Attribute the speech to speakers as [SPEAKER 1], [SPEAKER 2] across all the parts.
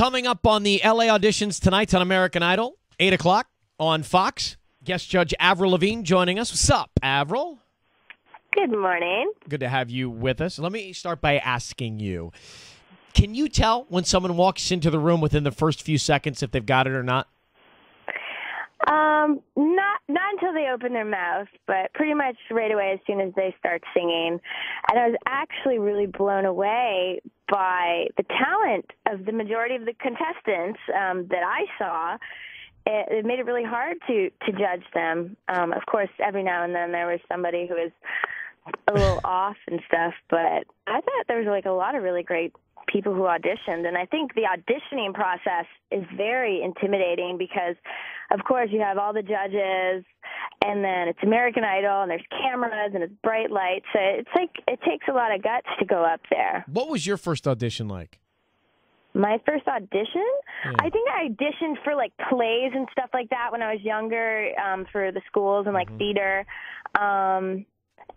[SPEAKER 1] Coming up on the LA auditions tonight on American Idol, 8 o'clock on Fox. Guest judge Avril Lavigne joining us. What's up, Avril?
[SPEAKER 2] Good morning.
[SPEAKER 1] Good to have you with us. Let me start by asking you, can you tell when someone walks into the room within the first few seconds if they've got it or not?
[SPEAKER 2] Not until they open their mouth, but pretty much right away as soon as they start singing. And I was actually really blown away by the talent of the majority of the contestants that I saw. It made it really hard to judge them. Of course, every now and then there was somebody who was a little off and stuff, but I thought there was like a lot of really great people who auditioned, and I think the auditioning process is very intimidating because, of course, you have all the judges, and then it's American Idol, and there's cameras, and it's bright lights, so it's like it takes a lot of guts to go up there.
[SPEAKER 1] What was your first audition like?
[SPEAKER 2] My first audition?
[SPEAKER 1] Yeah.
[SPEAKER 2] I think I auditioned for, like, plays and stuff like that when I was younger, for the schools and, like, theater, and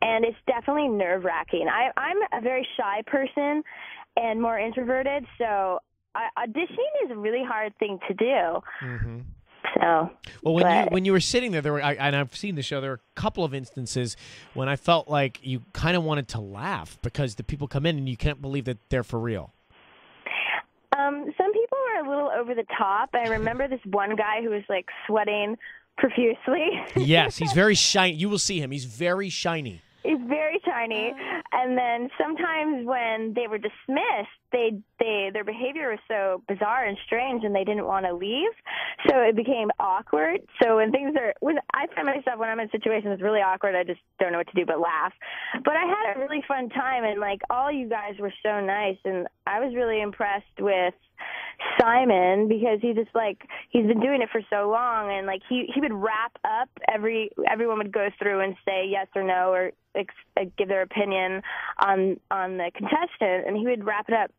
[SPEAKER 2] it's definitely nerve-wracking. I'm a very shy person and more introverted, so auditioning is a really hard thing to do.
[SPEAKER 1] Mm-hmm.
[SPEAKER 2] So,
[SPEAKER 1] well, when you were sitting there, and I've seen the show, there were a couple of instances when I felt like you kind of wanted to laugh because the people come in and you can't believe that they're for real.
[SPEAKER 2] Some people were a little over the top. I remember this one guy who was like sweating profusely. Yes,
[SPEAKER 1] he's very shiny. You will see him. He's very shiny.
[SPEAKER 2] He's very tiny, and then sometimes when they were dismissed, their behavior was so bizarre and strange, and they didn't want to leave, so it became awkward. So I find myself when I'm in situations that's really awkward, I just don't know what to do but laugh. But I had a really fun time, and like all you guys were so nice, and I was really impressed with Simon because he's been doing it for so long, and like he would wrap up everyone would go through and say yes or no or give their opinion on the contestant, and he would wrap it up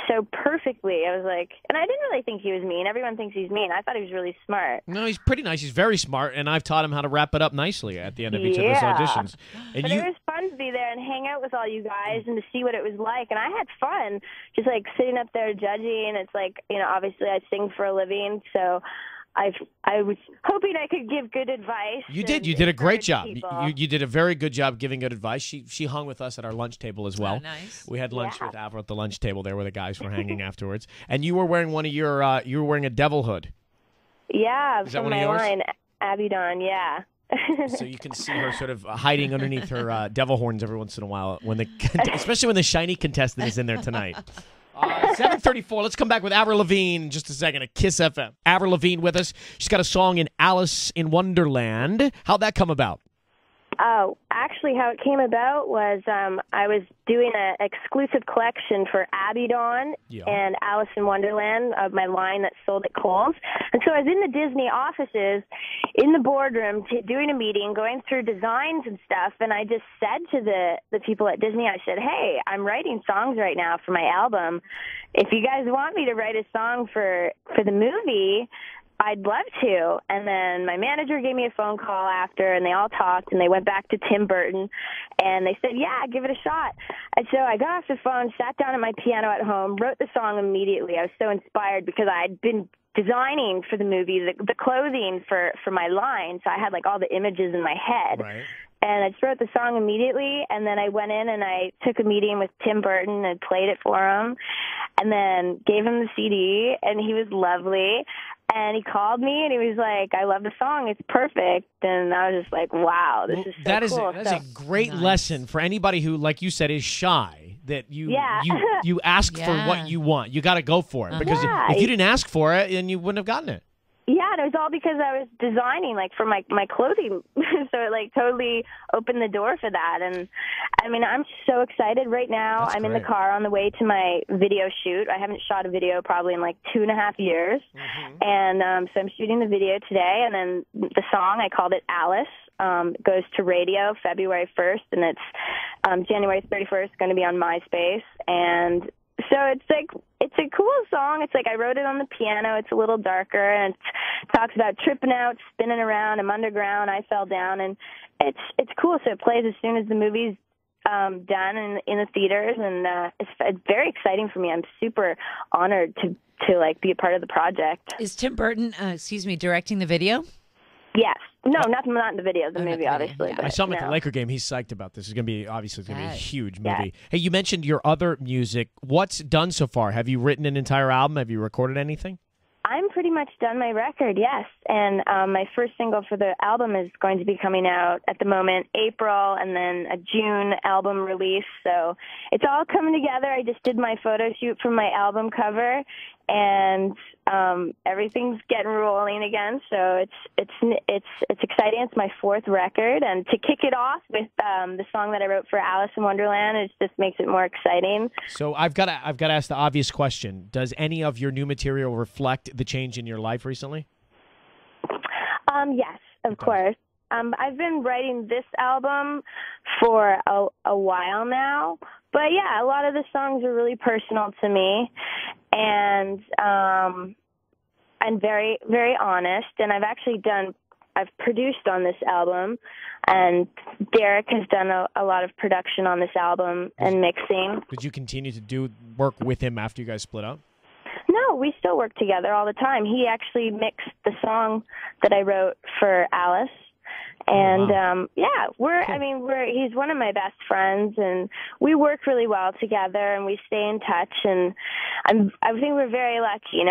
[SPEAKER 2] so perfectly. I was like, and I didn't really think he was mean. Everyone thinks he's mean. I thought he was really smart.
[SPEAKER 1] No, he's pretty nice. He's very smart, and I've taught him how to wrap it up nicely at the end of each of his auditions. And
[SPEAKER 2] but it was fun to be there and hang out with all you guys and to see what it was like, and I had fun just like sitting up there judging. It's like, obviously I sing for a living, so I was hoping I could give good advice.
[SPEAKER 1] You did. You did a great job. You did a very good job giving good advice. She hung with us at our lunch table as well.
[SPEAKER 3] Oh, nice.
[SPEAKER 1] We had lunch with Avril at the lunch table there where the guys were hanging afterwards. And you were wearing you were wearing a devil hood.
[SPEAKER 2] Yeah,
[SPEAKER 1] is that
[SPEAKER 2] from
[SPEAKER 1] one of
[SPEAKER 2] my
[SPEAKER 1] yours?
[SPEAKER 2] line, Avedon, yeah.
[SPEAKER 1] So you can see her sort of hiding underneath her devil horns every once in a while, especially when the shiny contestant is in there tonight. 7:34. Let's come back with Avril Lavigne in just a second at Kiss FM. Avril Lavigne with us. She's got a song in Alice in Wonderland. How'd that come about?
[SPEAKER 2] Oh, actually, how it came about was I was doing an exclusive collection for Avedon and Alice in Wonderland of my line that's sold at Kohl's. And so I was in the Disney offices, in the boardroom, doing a meeting, going through designs and stuff, and I just said to the people at Disney, I said, hey, I'm writing songs right now for my album. If you guys want me to write a song for the movie, I'd love to. And then my manager gave me a phone call after, and they all talked, and they went back to Tim Burton, and they said, yeah, give it a shot. And so I got off the phone, sat down at my piano at home, wrote the song immediately. I was so inspired because I had been designing for the movie the clothing for my line, so I had like all the images in my head.
[SPEAKER 1] Right.
[SPEAKER 2] And I just wrote the song immediately, and then I went in and I took a meeting with Tim Burton and played it for him, and then gave him the CD, and he was lovely. And he called me, and he was like, I love the song. It's perfect. And I was just like, wow, this is so cool.
[SPEAKER 1] That is a great lesson for anybody who, like you said, is shy, that you ask for what you want. You got to go for it. Because if you didn't ask for it, then you wouldn't have gotten it.
[SPEAKER 2] Yeah, and it was all because I was designing, like, for my clothing. So it, like, totally opened the door for that. And, I mean, I'm so excited right now. I'm in the car on the way to my video shoot. I haven't shot a video probably in, like, 2.5 years. Mm-hmm. And so I'm shooting the video today. And then the song, I called it Alice, goes to radio February 1st. And it's January 31st, going to be on MySpace. And so it's like, it's a cool song. It's like I wrote it on the piano. It's a little darker, and it talks about tripping out, spinning around. I'm underground. I fell down, and it's cool. So it plays as soon as the movie's done in the theaters, and it's very exciting for me. I'm super honored to like be a part of the project.
[SPEAKER 3] Is Tim Burton, directing the video?
[SPEAKER 2] Yes. No, not in the video. The movie, obviously.
[SPEAKER 3] Yeah.
[SPEAKER 2] But
[SPEAKER 1] I saw him at
[SPEAKER 2] no.
[SPEAKER 1] the Laker game. He's psyched about this. It's going to be a huge movie.
[SPEAKER 2] Yeah.
[SPEAKER 1] Hey, you mentioned your other music. What's done so far? Have you written an entire album? Have you recorded anything?
[SPEAKER 2] I'm pretty much done my record, yes. And my first single for the album is going to be coming out at the moment, April, and then a June album release. So it's all coming together. I just did my photo shoot for my album cover, and everything's getting rolling again. So it's exciting. It's my fourth record, and to kick it off with the song that I wrote for Alice in Wonderland, it just makes it more exciting.
[SPEAKER 1] So I've got to ask the obvious question: does any of your new material reflect the change in your life recently?
[SPEAKER 2] Yes, of course. I've been writing this album for a while now, but yeah, a lot of the songs are really personal to me, and I'm very, very honest. And I've produced on this album, and Derek has done a lot of production on this album and mixing.
[SPEAKER 1] Did you continue to do work with him after you guys split up?
[SPEAKER 2] No, we still work together all the time. He actually mixed the song that I wrote for Alice. And
[SPEAKER 1] wow.
[SPEAKER 2] He's one of my best friends, and we work really well together, and we stay in touch, and I think we're very lucky,